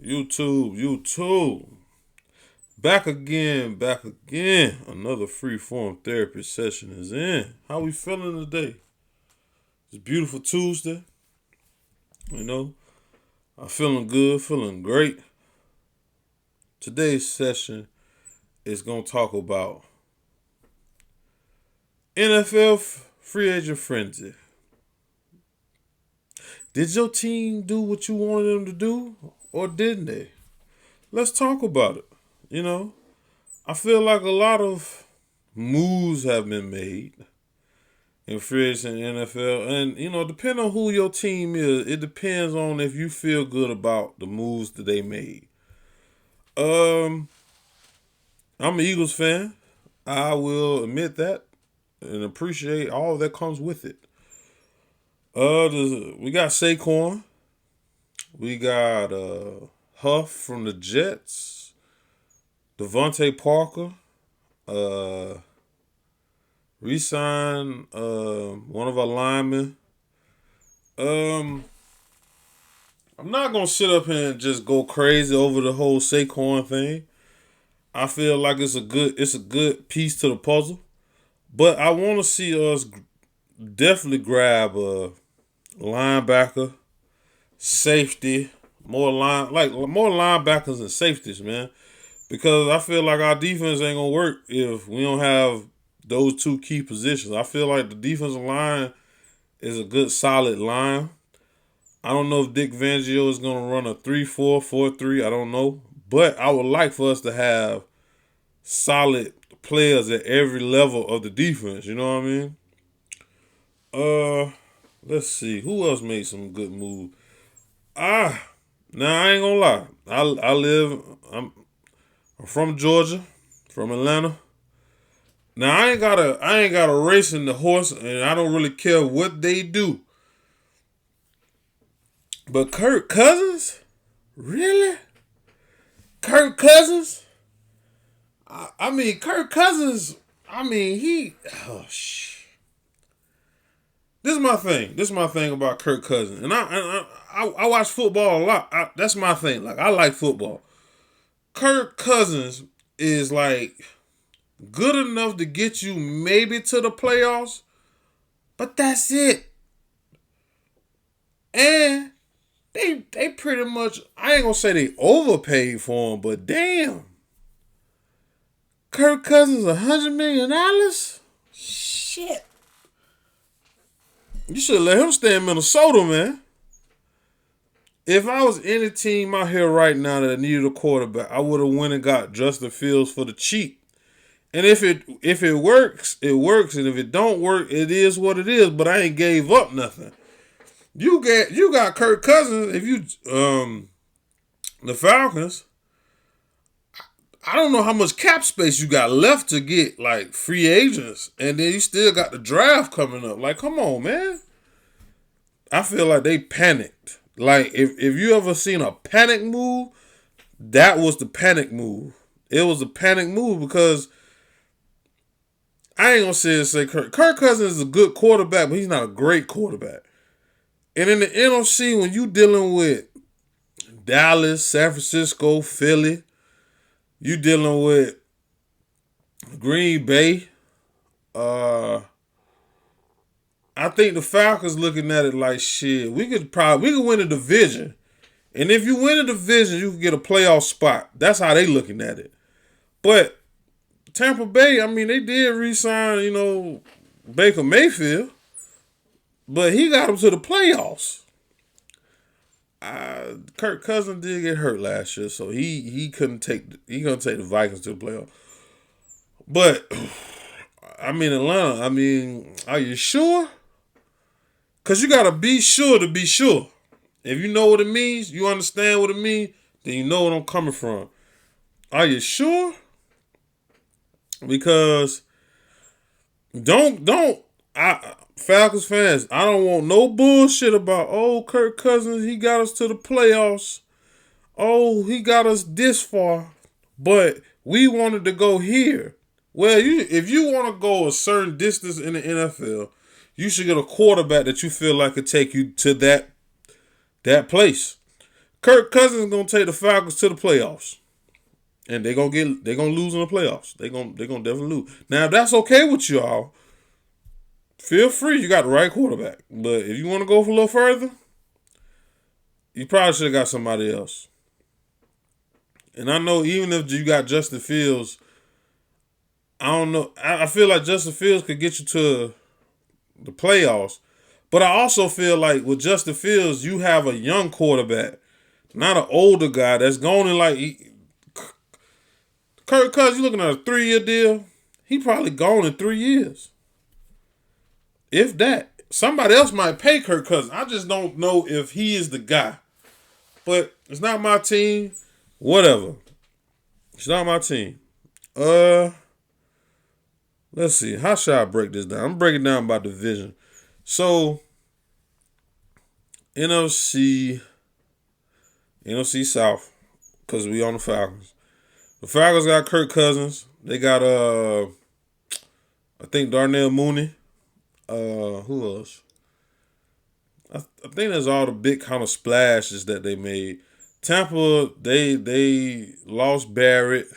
YouTube. Back again, back again. Another free form therapy session is in. How we feeling today? It's a beautiful Tuesday. You know, I'm feeling good, feeling great. Today's session is going to talk about NFL free agent frenzy. Did your team do what you wanted them to do, or didn't they? Let's talk about it. You know, I feel like a lot of moves have been made in free agency in the NFL, and depending on who your team is, it depends on if you feel good about the moves that they made. Um, I'm an Eagles fan. I will admit that and appreciate all that comes with it. We got Saquon. We got Huff from the Jets. Devontae Parker. Uh, Resign one of our linemen. Um, I'm not gonna sit up here and just go crazy over the whole Saquon thing. I feel like it's a good piece to the puzzle, but I want to see us definitely grab a linebacker, safety, more linebackers and safeties, man. Because I feel like our defense ain't gonna work if we don't have those two key positions. I feel like the defensive line is a good solid line. I don't know if Dick Fangio is gonna run a 3-4, 4-3. I don't know. But I would like for us to have solid players at every level of the defense. You know what I mean? Uh let's see. Who else made some good moves? Now I ain't gonna lie. I'm from Georgia, from Atlanta. Now I ain't got a race in the horse, and I don't really care what they do. But Kirk Cousins, really? Kirk Cousins? I mean, Kirk Cousins. I mean, he. Oh shh. This is my thing. This is my thing about Kirk Cousins, and I watch football a lot. That's my thing. Like I like football. Kirk Cousins is like good enough to get you maybe to the playoffs, but that's it. And they pretty much, I ain't gonna say they overpaid for him, but damn, Kirk Cousins $100 million. Shit, you should let him stay in Minnesota, man. If I was any team out here right now that needed a quarterback, I would have went and got Justin Fields for the cheap. And if it works, it works, and if it don't work, it is what it is. But I ain't gave up nothing. You got Kirk Cousins. If you the Falcons, I don't know how much cap space you got left to get like free agents, and then you still got the draft coming up. Like, come on, man. I feel like they panicked. Like, if you ever seen a panic move, that was the panic move. It was a panic move because I ain't gonna say Kirk Cousins is a good quarterback, but he's not a great quarterback. And in the NFC, when you dealing with Dallas, San Francisco, Philly, you dealing with Green Bay. I think the Falcons looking at it like shit. We could win a division, and if you win a division, you can get a playoff spot. That's how they looking at it. But Tampa Bay, I mean, they did re-sign, Baker Mayfield, but he got them to the playoffs. Kirk Cousins did get hurt last year, so he couldn't take the Vikings to the playoffs. But I mean, Atlanta. I mean, are you sure? Cause you gotta be sure to be sure. If you know what it means, you understand what it means, then you know what I'm coming from. Are you sure? Because don't Falcons fans, I don't want no bullshit about Kirk Cousins, he got us to the playoffs. Oh, he got us this far, but we wanted to go here. Well, if you want to go a certain distance in the NFL, you should get a quarterback that you feel like could take you to that place. Kirk Cousins is gonna take the Falcons to the playoffs. And they're gonna lose in the playoffs. They're gonna definitely lose. Now, if that's okay with y'all, feel free. You got the right quarterback. But if you want to go for a little further, you probably should have got somebody else. And I know even if you got Justin Fields, I don't know. I feel like Justin Fields could get you to the playoffs. But I also feel like with Justin Fields, you have a young quarterback, not an older guy that's going in like Kirk Cousins. You looking at a 3-year deal? He probably gone in 3 years, if that. Somebody else might pay Kirk Cousins. I just don't know if he is the guy. But it's not my team. Whatever. It's not my team. Let's see. How should I break this down? I'm breaking down by division. So, NFC South, because we on the Falcons. The Falcons got Kirk Cousins. They got I think Darnell Mooney. Who else? I think that's all the big kind of splashes that they made. Tampa, they lost Barrett.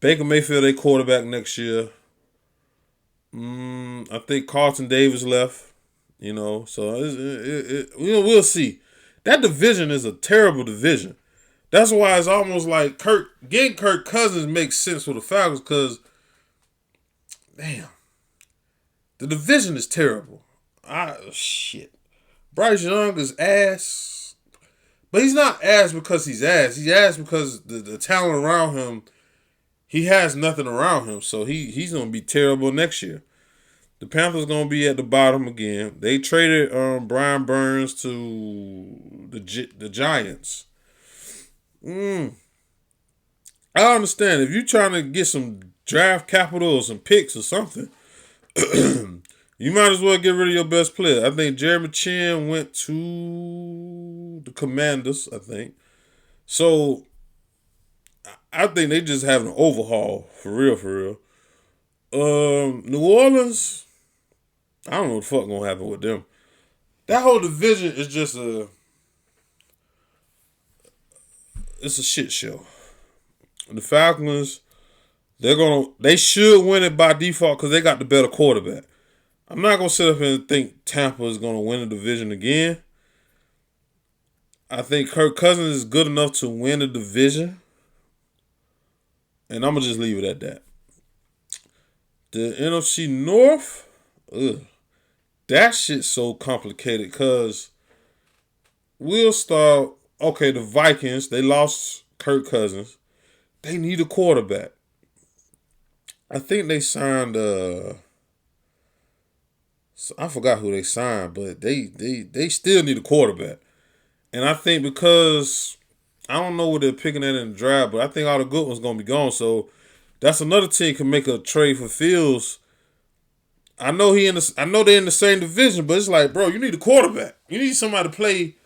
Baker Mayfield, they quarterback next year. I think Carlton Davis left. So we'll see. That division is a terrible division. That's why it's almost like getting Kirk Cousins makes sense for the Falcons because, damn, the division is terrible. Shit. Bryce Young is ass. But he's not ass because he's ass. He's ass because the talent around him, he has nothing around him. So he's going to be terrible next year. The Panthers going to be at the bottom again. They traded Brian Burns to the Giants. I understand. If you're trying to get some draft capital or some picks or something, you might as well get rid of your best player. I think Jeremy Chin went to the Commanders, I think. So, I think they just have an overhaul, for real. New Orleans, I don't know what the fuck gonna happen with them. That whole division is just it's a shit show. The Falcons, they should win it by default because they got the better quarterback. I'm not gonna sit up here and think Tampa is gonna win the division again. I think Kirk Cousins is good enough to win the division. And I'm gonna just leave it at that. The NFC North, that shit's so complicated because we'll start. Okay, the Vikings, they lost Kirk Cousins. They need a quarterback. I think they signed I forgot who they signed, but they still need a quarterback. And I think because I don't know what they're picking at in the draft, but I think all the good ones gonna be gone. So that's another team can make a trade for Fields. I know they're in the same division, but it's like, bro, you need a quarterback. You need somebody to play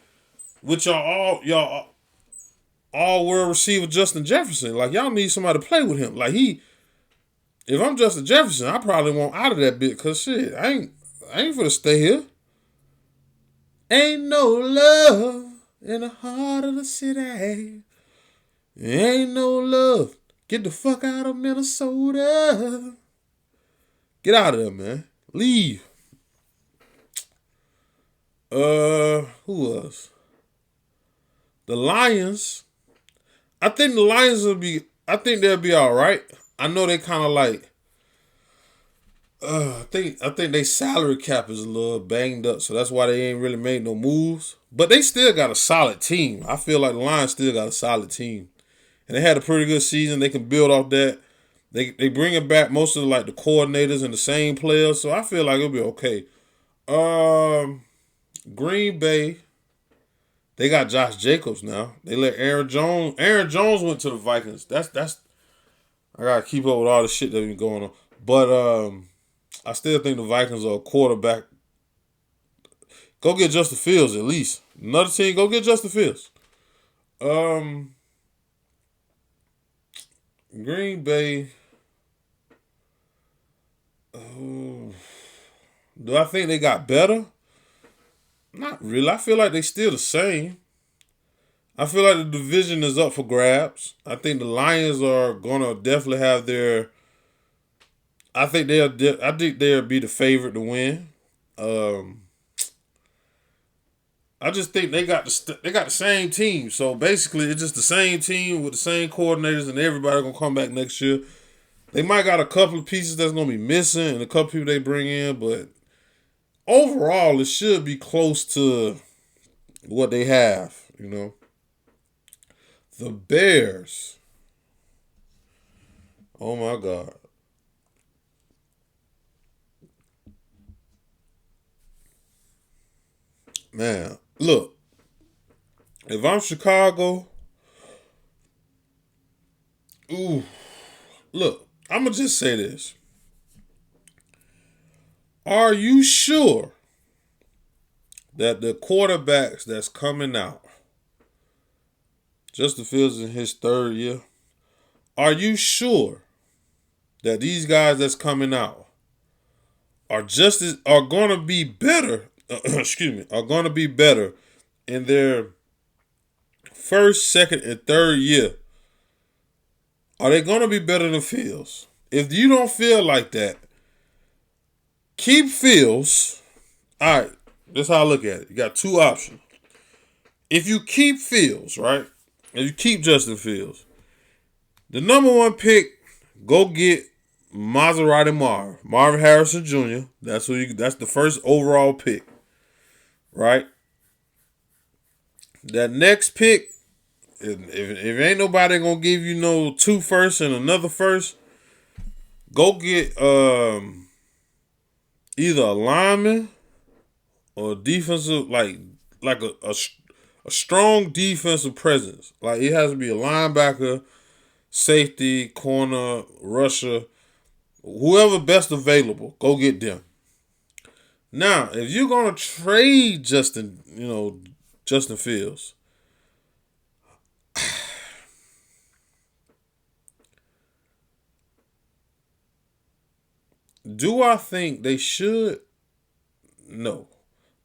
with y'all all world receiver Justin Jefferson. Like y'all need somebody to play with him. Like if I'm Justin Jefferson, I probably want out of that bit because shit, I ain't finna stay here. Ain't no love in the heart of the city. Ain't no love. Get the fuck out of Minnesota. Get out of there, man. Leave. Who else? The Lions. I think they'll be all right. I know they kind of like. I think they salary cap is a little banged up, so that's why they ain't really made no moves. But they still got a solid team. I feel like the Lions still got a solid team, and they had a pretty good season. They can build off that. They bringing back most of the coordinators and the same players, so I feel like it'll be okay. Green Bay, they got Josh Jacobs now. They let Aaron Jones. Aaron Jones went to the Vikings. That's. I gotta keep up with all the shit that been going on, but I still think the Vikings are a quarterback. Go get Justin Fields at least. Another team, go get Justin Fields. Green Bay. Do I think they got better? Not really. I feel like they still the same. I feel like the division is up for grabs. I think the Lions are gonna definitely have their. I think they'll. I think they'll be the favorite to win. Um, I just think they got the same team. So basically, it's just the same team with the same coordinators, and everybody gonna come back next year. They might got a couple of pieces that's gonna be missing, and a couple people they bring in, but overall, it should be close to what they have. The Bears. Oh my God. Man, look, if I'm Chicago, ooh, look, I'm going to just say this. Are you sure that the quarterbacks that's coming out, Justin Fields in his third year, are you sure that these guys that's coming out are going to be better, excuse me, are going to be better in their first, second, and third year? Are they going to be better than Fields? If you don't feel like that, keep Fields. All right, that's how I look at it. You got two options. If you keep Fields, right? If you keep Justin Fields, the number one pick, go get Marvin Harrison Jr. That's the first overall pick, right? That next pick, if ain't nobody gonna give you no two firsts and another first, go get either a lineman or a defensive, like a strong defensive presence. Like it has to be a linebacker, safety, corner, rusher, whoever best available. Go get them. Now, if you're gonna trade Justin Fields, do I think they should? No.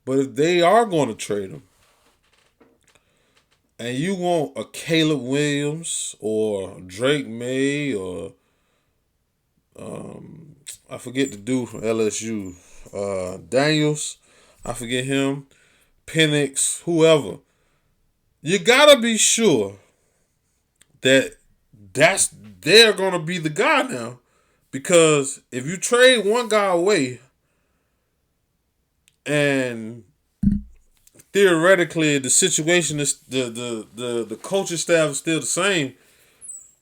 But if they are going to trade him, and you want a Caleb Williams or Drake May or I forget the dude from LSU, Daniels, I forget him, Penix, whoever, you gotta be sure that they're gonna be the guy now, because if you trade one guy away and theoretically the situation is the coaching staff is still the same,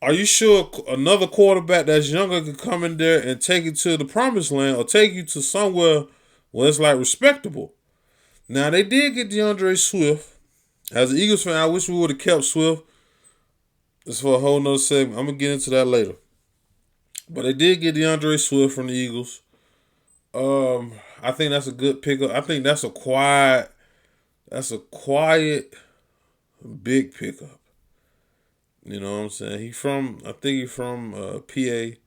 are you sure another quarterback that's younger can come in there and take you to the promised land or take you to somewhere where it's like respectable? Now they did get DeAndre Swift. As an Eagles fan, I wish we would have kept Swift. This is for a whole nother segment. I'm gonna get into that later. But they did get DeAndre Swift from the Eagles. I think that's a good pickup. I think that's a quiet big pickup. You know what I'm saying? I think he's from PA.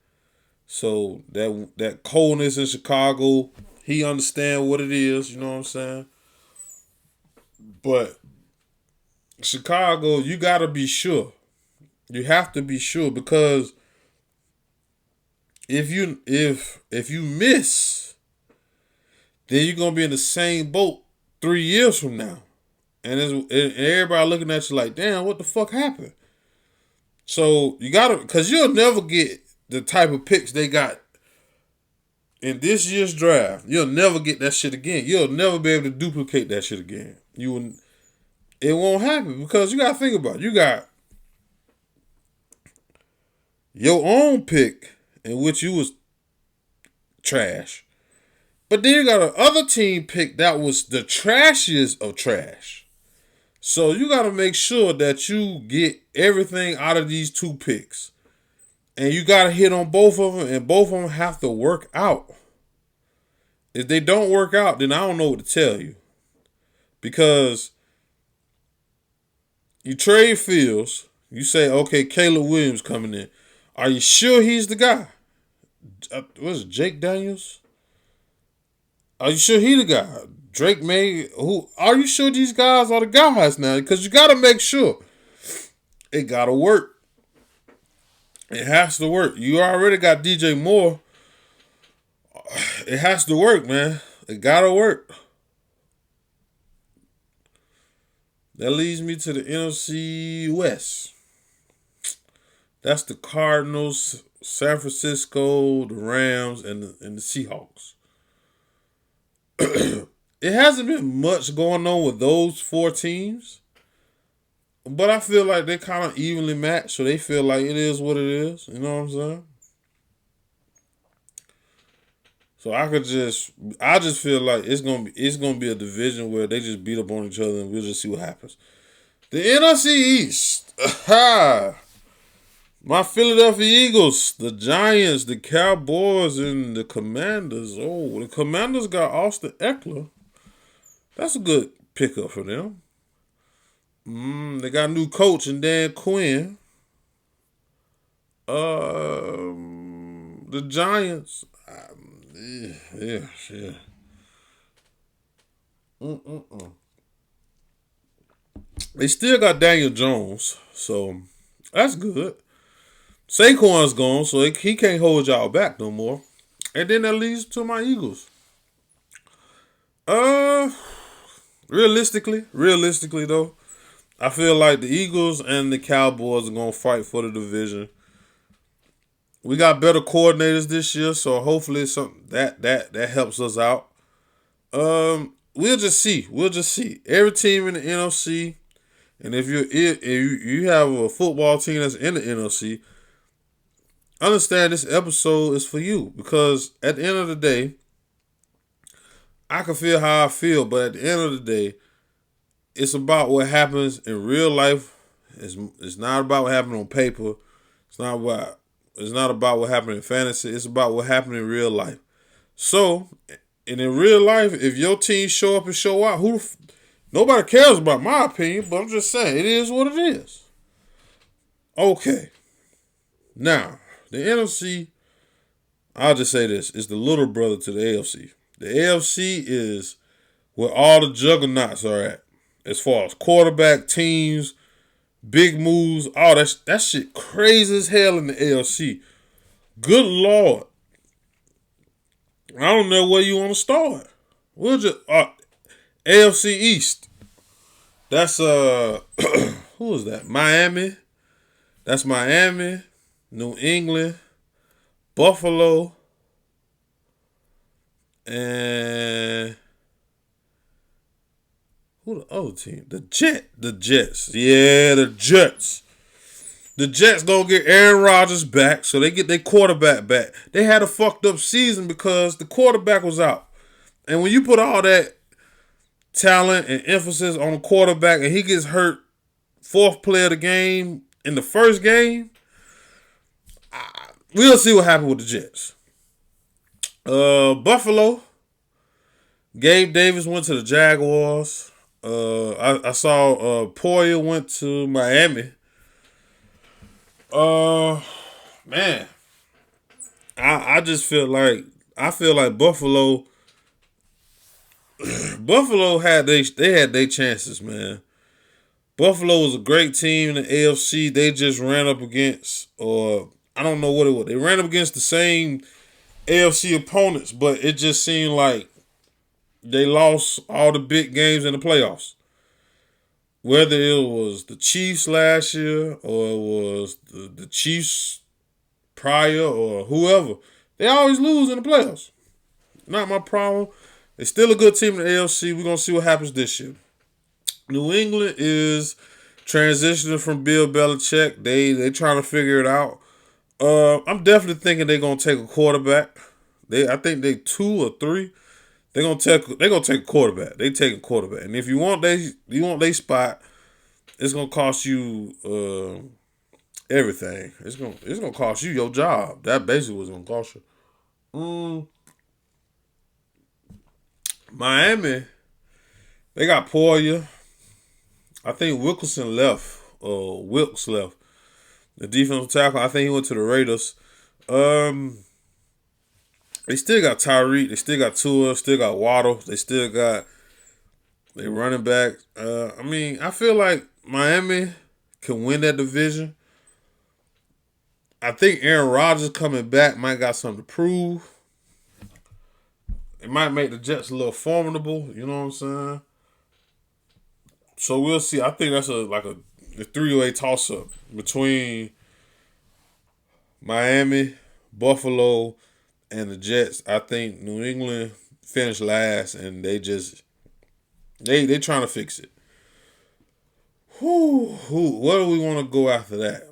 So that coldness in Chicago, he understand what it is, you know what I'm saying? But Chicago, you gotta be sure. You have to be sure, because if you miss, then you're gonna be in the same boat 3 years from now. And everybody looking at you like, damn, what the fuck happened? So you gotta, because you'll never get the type of picks they got in this year's draft. You'll never get that shit again. You'll never be able to duplicate that shit again. It won't happen, because you gotta think about it. You got your own pick in which you was trash. But then you got another team pick that was the trashiest of trash. So you got to make sure that you get everything out of these two picks. And you got to hit on both of them, and both of them have to work out. If they don't work out, then I don't know what to tell you. Because you trade Fields, you say, okay, Caleb Williams coming in. Are you sure he's the guy? Was it Jake Daniels? Are you sure he the guy? Drake May? Who? Are you sure these guys are the guys now? Because you got to make sure. It gotta work. It has to work. You already got DJ Moore. It has to work, man. It gotta work. That leads me to the NFC West. That's the Cardinals, San Francisco, the Rams, and the Seahawks. It hasn't been much going on with those four teams, but I feel like they kind of evenly matched, so they feel like it is what it is. You know what I'm saying? So I just feel like it's gonna be a division where they just beat up on each other, and we'll just see what happens. The NFC East, my Philadelphia Eagles, the Giants, the Cowboys, and the Commanders. Oh, the Commanders got Austin Eckler. That's a good pickup for them. They got a new coach in Dan Quinn. The Giants. Yeah. They still got Daniel Jones, so that's good. Saquon's gone, so he can't hold y'all back no more. And then that leads to my Eagles. Uh, realistically though, I feel like the Eagles and the Cowboys are gonna fight for the division. We got better coordinators this year, so hopefully something that helps us out. We'll just see. Every team in the NFC, and if you have a football team that's in the NFC, understand this episode is for you, because at the end of the day, I can feel how I feel, but at the end of the day, it's about what happens in real life. It's not about what happened on paper. It's not about what happened in fantasy. It's about what happened in real life. So, and in real life, if your team show up and show out, nobody cares about my opinion, but I'm just saying, it is what it is. Okay. Now, the NFC, I'll just say this, is the little brother to the AFC. The AFC is where all the juggernauts are at, as far as quarterback, teams, big moves. Oh, that shit crazy as hell in the AFC. Good Lord. I don't know where you want to start. We'll just AFC East. That's who is that? Miami. That's Miami, New England, Buffalo, and who the other team? The Jets. Yeah, the Jets. The Jets don't get Aaron Rodgers back, so they get their quarterback back. They had a fucked up season because the quarterback was out. And when you put all that talent and emphasis on the quarterback and he gets hurt fourth play of the game in the first game, we'll see what happens with the Jets. Buffalo. Gabe Davis went to the Jaguars. I saw Poyer went to Miami. Man, I just feel like Buffalo had their chances, man. Buffalo was a great team in the AFC. They just ran up against, or I don't know what it was. They ran up against the same AFC opponents, but it just seemed like they lost all the big games in the playoffs. Whether it was the Chiefs last year or it was the Chiefs prior or whoever, they always lose in the playoffs. Not my problem. They're still a good team in the AFC. We're going to see what happens this year. New England is transitioning from Bill Belichick. They trying to figure it out. I'm definitely thinking they're going to take a quarterback. I think they 2 or 3. They're gonna take a quarterback. They take a quarterback, and if you want their spot, it's gonna cost you everything. It's gonna cost you your job. That basically was gonna cost you. Miami, they got Poyer. I think Wilkerson left. Wilkes left. The defensive tackle. I think he went to the Raiders. They still got Tyreek. They still got Tua. Still got Waddle. They still got they running back. I feel like Miami can win that division. I think Aaron Rodgers coming back might got something to prove. It might make the Jets a little formidable. You know what I'm saying? So we'll see. I think that's a three-way toss-up between Miami, Buffalo, and the Jets. I think New England finished last, and they trying to fix it. Where do we want to go after that?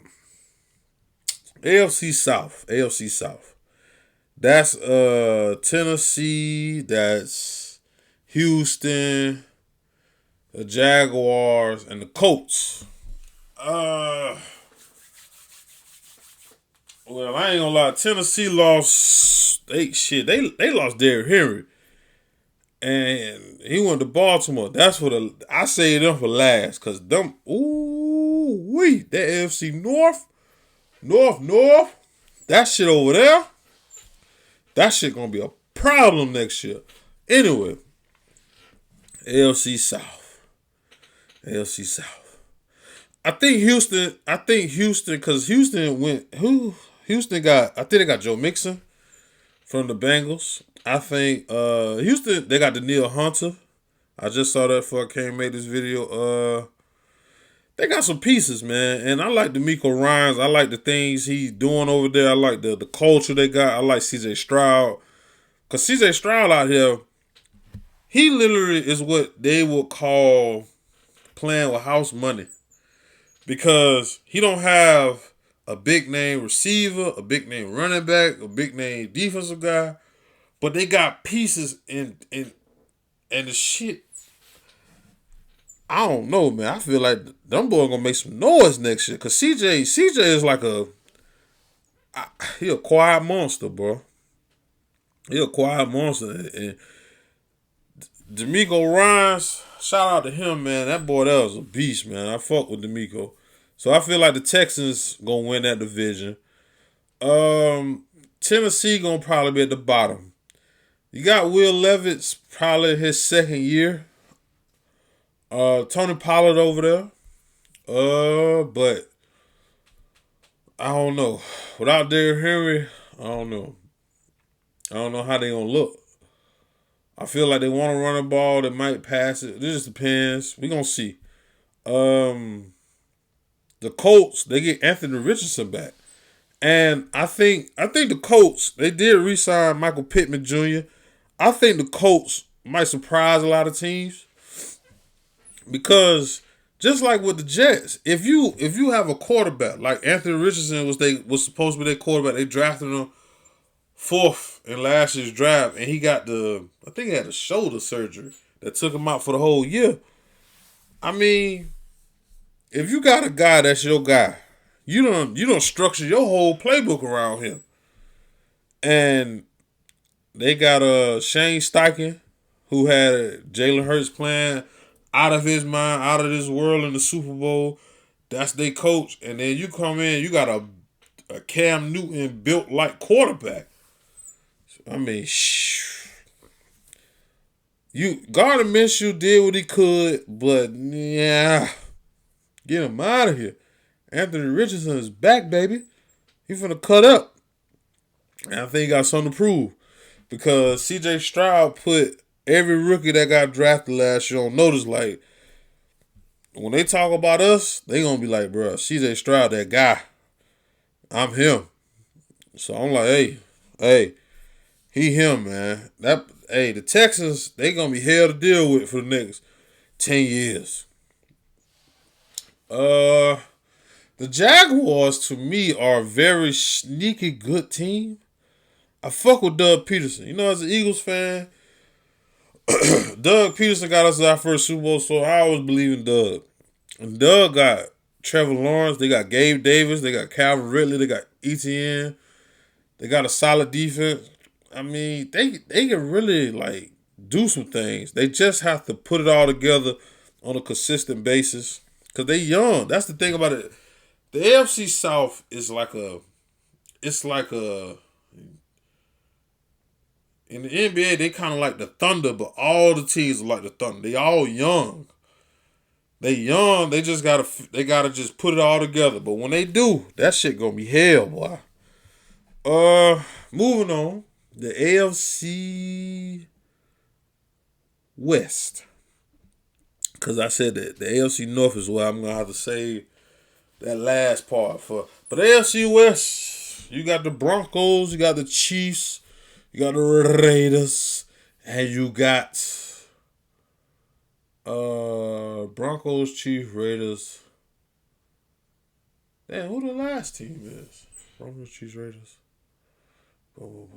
AFC South. AFC South. That's Tennessee. That's Houston, the Jaguars, and the Colts. Well, I ain't gonna lie. Tennessee lost. They lost Derrick Henry, and he went to Baltimore. That's what I say them for last, cause them. Ooh wee, that AFC North. That shit over there. That shit gonna be a problem next year. Anyway, AFC South. AFC South. I think Houston, because Houston went. Houston got. I think they got Joe Mixon from the Bengals. I think Houston, they got Danielle Hunter. I just saw that before I came and made this video. They got some pieces, man. And I like DeMeco Ryans. I like the things he's doing over there. I like the culture they got. I like CJ Stroud. Because CJ Stroud out here, he literally is what they would call playing with house money. Because he don't have a big name receiver, a big name running back, a big name defensive guy. But they got pieces and the shit. I don't know, man. I feel like them boys gonna make some noise next year. Cause CJ is like he a quiet monster, bro. He a quiet monster. And DeMeco Ryans, shout out to him, man. That boy, that was a beast, man. I fuck with DeMeco. So I feel like the Texans gonna win that division. Tennessee gonna probably be at the bottom. You got Will Levis, probably his second year. Tony Pollard over there. But I don't know. Without Derrick Henry, I don't know. I don't know how they gonna look. I feel like they want to run the ball. They might pass it. It just depends. We gonna see. The Colts, they get Anthony Richardson back, and I think the Colts, they did re-sign Michael Pittman Jr. I think the Colts might surprise a lot of teams. Because just like with the Jets, if you have a quarterback like Anthony Richardson was supposed to be their quarterback, they drafted him 4th in last year's draft, and he got I think he had a shoulder surgery that took him out for the whole year. I mean, if you got a guy that's your guy, you don't structure your whole playbook around him. And they got Shane Steichen, who had Jalen Hurts playing out of his mind, out of this world in the Super Bowl. That's their coach. And then you come in, you got a Cam Newton built like quarterback. I mean, Gardner Minshew did what he could, but yeah, get him out of here. Anthony Richardson is back, baby. He finna cut up. And I think he got something to prove. Because CJ Stroud put every rookie that got drafted last year on notice. Like, when they talk about us, they gonna be like, bro, CJ Stroud, that guy. I'm him. So I'm like, hey, he him, man. The Texans, they gonna be hell to deal with for the next 10 years. The Jaguars, to me, are a very sneaky good team. I fuck with Doug Peterson. You know, as an Eagles fan, Doug Peterson got us our first Super Bowl, so I always believe in Doug. And Doug got Trevor Lawrence, they got Gabe Davis, they got Calvin Ridley, they got ETN, they got a solid defense. I mean, they can really like do some things. They just have to put it all together on a consistent basis because they young. That's the thing about it. The AFC South is in the NBA, they kind of like the Thunder, but all the teams are like the Thunder. They all young. They young. They gotta just put it all together. But when they do, that shit gonna be hell, boy. Moving on. The AFC West. Because I said that the AFC North is where I'm gonna have to say that last part for. But AFC West, you got the Broncos, you got the Chiefs, you got the Raiders, and you got Broncos, Chiefs, Raiders. Damn, who the last team is? Broncos, Chiefs, Raiders. Oh,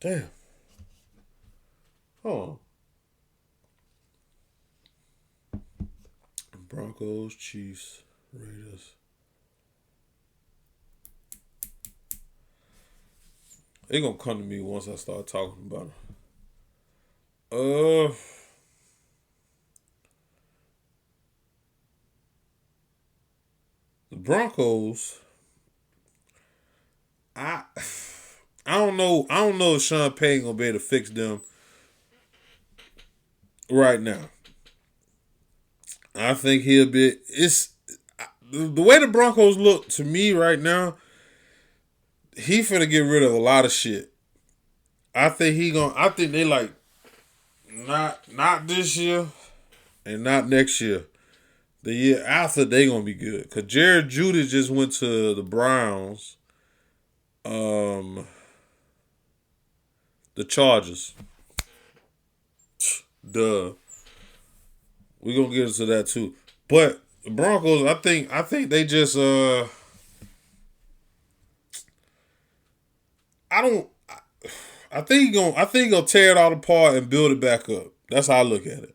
damn. Hold on. Broncos, Chiefs, Raiders. They gonna come to me once I start talking about it. The Broncos. I I don't know. I don't know if Sean Payton gonna be able to fix them right now. I think he'll be. It's the way the Broncos look to me right now. He finna get rid of a lot of shit. I think he gonna. I think they like not this year and not next year. The year after they gonna be good. Cause Jared Judy just went to the Browns. Um, the Chargers. Duh. We gonna get into that too. But the Broncos, I think they just I don't I think he gonna tear it all apart and build it back up. That's how I look at it.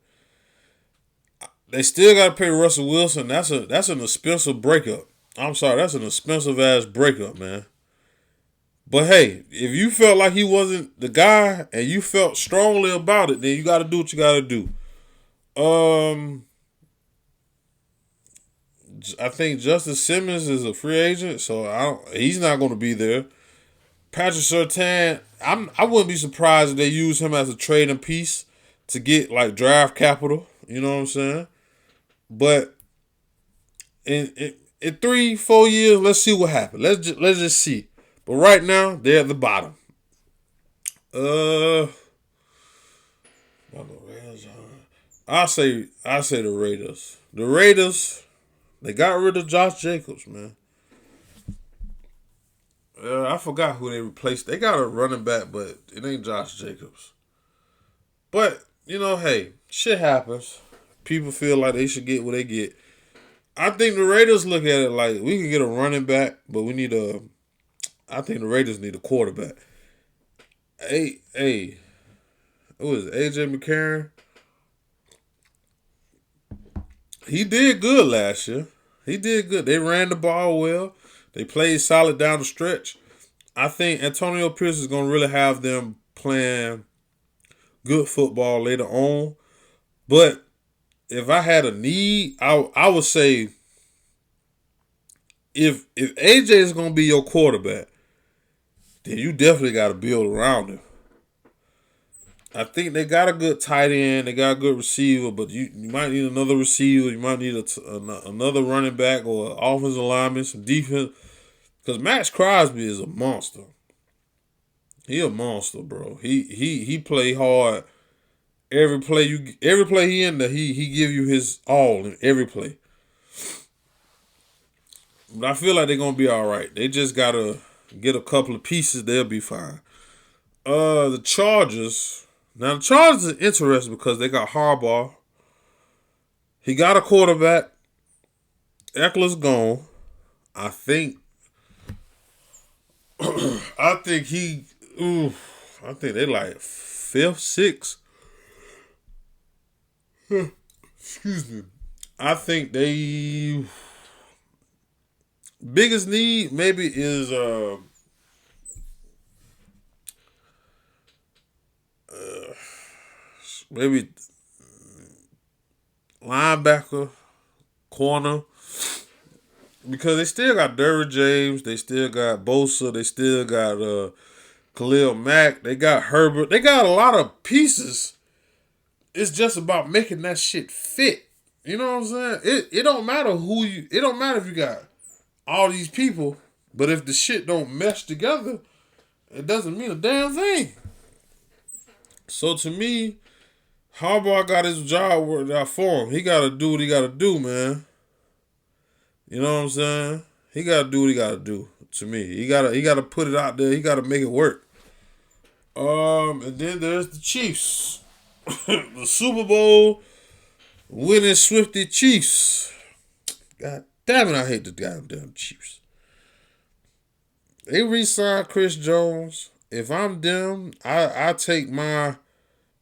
They still gotta pay Russell Wilson. That's an expensive breakup. I'm sorry, that's an expensive ass breakup, man. But hey, if you felt like he wasn't the guy and you felt strongly about it, then you gotta do what you gotta do. Um I think Justin Simmons is a free agent, so he's not gonna be there. Patrick Surtain, I wouldn't be surprised if they use him as a trading piece to get like draft capital. You know what I'm saying? But in 3-4 years, let's see what happens. Let's just see. But right now, they're at the bottom. Uh, I say the Raiders. The Raiders, they got rid of Josh Jacobs, man. I forgot who they replaced. They got a running back, but it ain't Josh Jacobs. But hey, shit happens. People feel like they should get what they get. I think the Raiders look at it like we can get a running back, but we need a. I think the Raiders need a quarterback. Hey, who is it? AJ McCarron? He did good last year. He did good. They ran the ball well. They played solid down the stretch. I think Antonio Pierce is going to really have them playing good football later on. But if I had a need, I would say if AJ is going to be your quarterback, then you definitely got to build around him. I think they got a good tight end. They got a good receiver, but you might need another receiver. You might need another running back or offensive lineman, some defense. Because Max Crosby is a monster. He a monster, bro. He play hard. Every play he in there, he give you his all in every play. But I feel like they're gonna be all right. They just gotta get a couple of pieces. They'll be fine. The Chargers. Now the Chargers are interesting because they got Harbaugh. He got a quarterback. Eckler's gone. I think. I think he. Ooh, I think they like fifth, sixth. Excuse me. I think they biggest need maybe is maybe linebacker, corner, because they still got Derrick James, they still got Bosa, they still got Khalil Mack. They got Herbert. They got a lot of pieces. It's just about making that shit fit. You know what I'm saying? It don't matter who you. It don't matter if you got all these people, but if the shit don't mesh together, it doesn't mean a damn thing. So to me, Harbaugh got his job worked out for him. He got to do what he got to do, man. You know what I'm saying? He got to do what he got to do. To me, he got to put it out there. He got to make it work. And then there's the Chiefs, the Super Bowl winning Swifty Chiefs. God damn it, I hate the goddamn Chiefs. They re-signed Chris Jones. If I'm them, I take my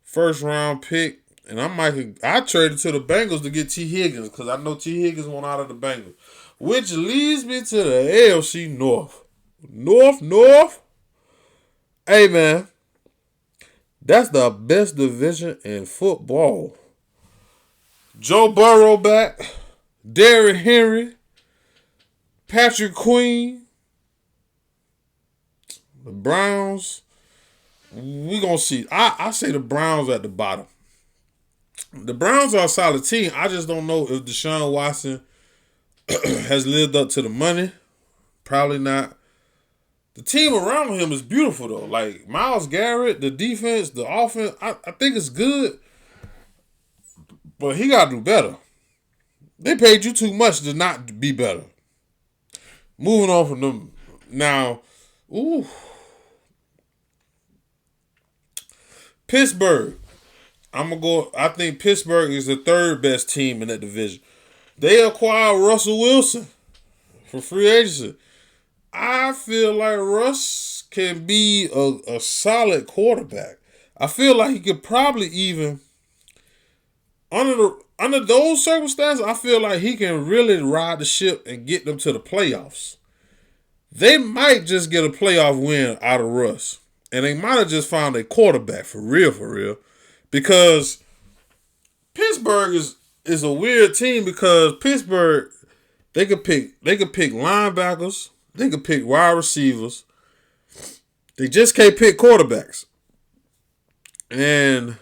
first round pick, and I traded to the Bengals to get T. Higgins because I know T. Higgins went out of the Bengals, which leads me to the AFC North. North. Hey man, that's the best division in football. Joe Burrow back, Derrick Henry, Patrick Queen, the Browns. We gonna see. I say the Browns at the bottom. The Browns are a solid team. I just don't know if Deshaun Watson has lived up to the money. Probably not. The team around him is beautiful though. Like Myles Garrett, the defense, the offense. I think it's good, but he gotta do better. They paid you too much to not be better. Moving on from them now. Ooh. Pittsburgh. I think Pittsburgh is the third best team in that division. They acquired Russell Wilson for free agency. I feel like Russ can be a solid quarterback. I feel like he could probably even under those circumstances, I feel like he can really ride the ship and get them to the playoffs. They might just get a playoff win out of Russ. And they might have just found a quarterback for real. Because Pittsburgh is a weird team because Pittsburgh, they could pick linebackers, they could pick wide receivers. They just can't pick quarterbacks. And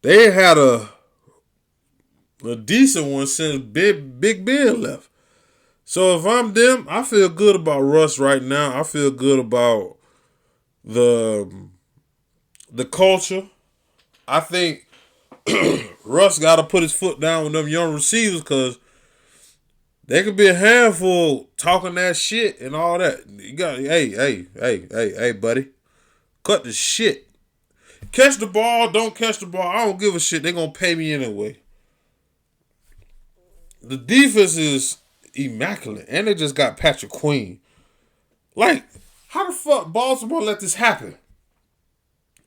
they had a decent one since Big Ben left. So if I'm them, I feel good about Russ right now. I feel good about the culture. I think Russ got to put his foot down with them young receivers because they could be a handful talking that shit and all that. You got, hey, buddy, cut the shit. Catch the ball, don't catch the ball. I don't give a shit. They're gonna pay me anyway. The defense is immaculate, and they just got Patrick Queen. Like, how the fuck Baltimore let this happen?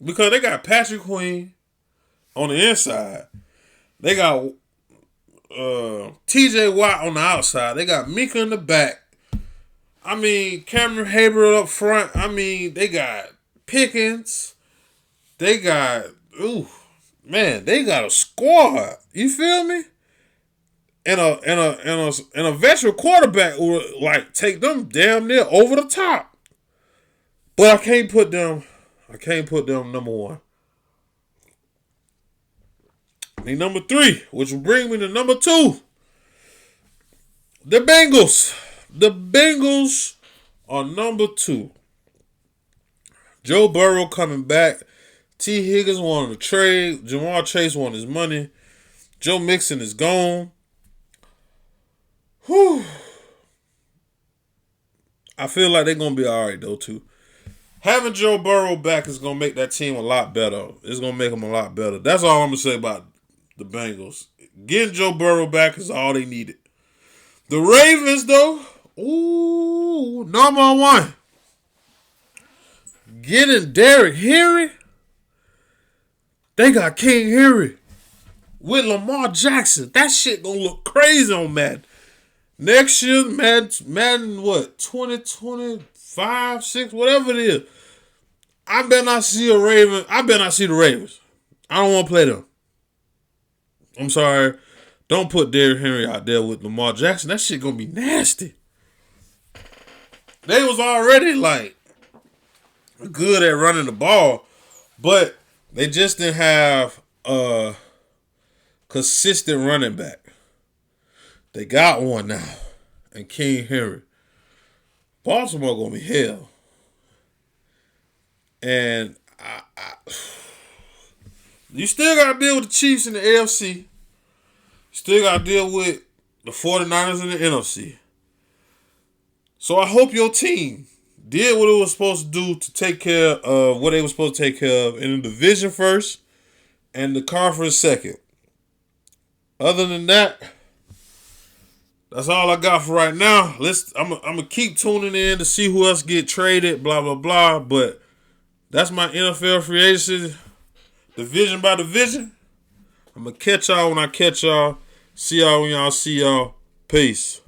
Because they got Patrick Queen on the inside. They got T.J. Watt on the outside. They got Mika in the back. I mean, Cameron Hayward up front. I mean, they got Pickens. They got, they got a squad. You feel me? And a veteran quarterback would like take them damn near over the top. But I can't put them number one. Need number 3, which will bring me to number 2. The Bengals. The Bengals are number 2. Joe Burrow coming back. T. Higgins wanted to trade. Jamar Chase wanted his money. Joe Mixon is gone. Whew. I feel like they're going to be all right, though, too. Having Joe Burrow back is going to make that team a lot better. It's going to make them a lot better. That's all I'm going to say about the Bengals. Getting Joe Burrow back is all they needed. The Ravens, though, number 1. Getting Derrick Henry. They got King Henry with Lamar Jackson. That shit gonna look crazy on Madden. Next year, Madden what? 2025, 6, whatever it is. I better not see a Raven. I better not see the Ravens. I don't want to play them. I'm sorry. Don't put Derrick Henry out there with Lamar Jackson. That shit gonna be nasty. They was already like good at running the ball, but they just didn't have a consistent running back. They got one now, and King Henry. Baltimore gonna be hell, and you still gotta deal with the Chiefs in the AFC. Still gotta deal with the 49ers in the NFC. So I hope your team did what it was supposed to do to take care of what they were supposed to take care of in the division first and the conference second. Other than that, that's all I got for right now. I'm gonna keep tuning in to see who else get traded, blah blah blah. But that's my NFL free agency, division by division. I'm gonna catch y'all when I catch y'all. See y'all when y'all see y'all. Peace.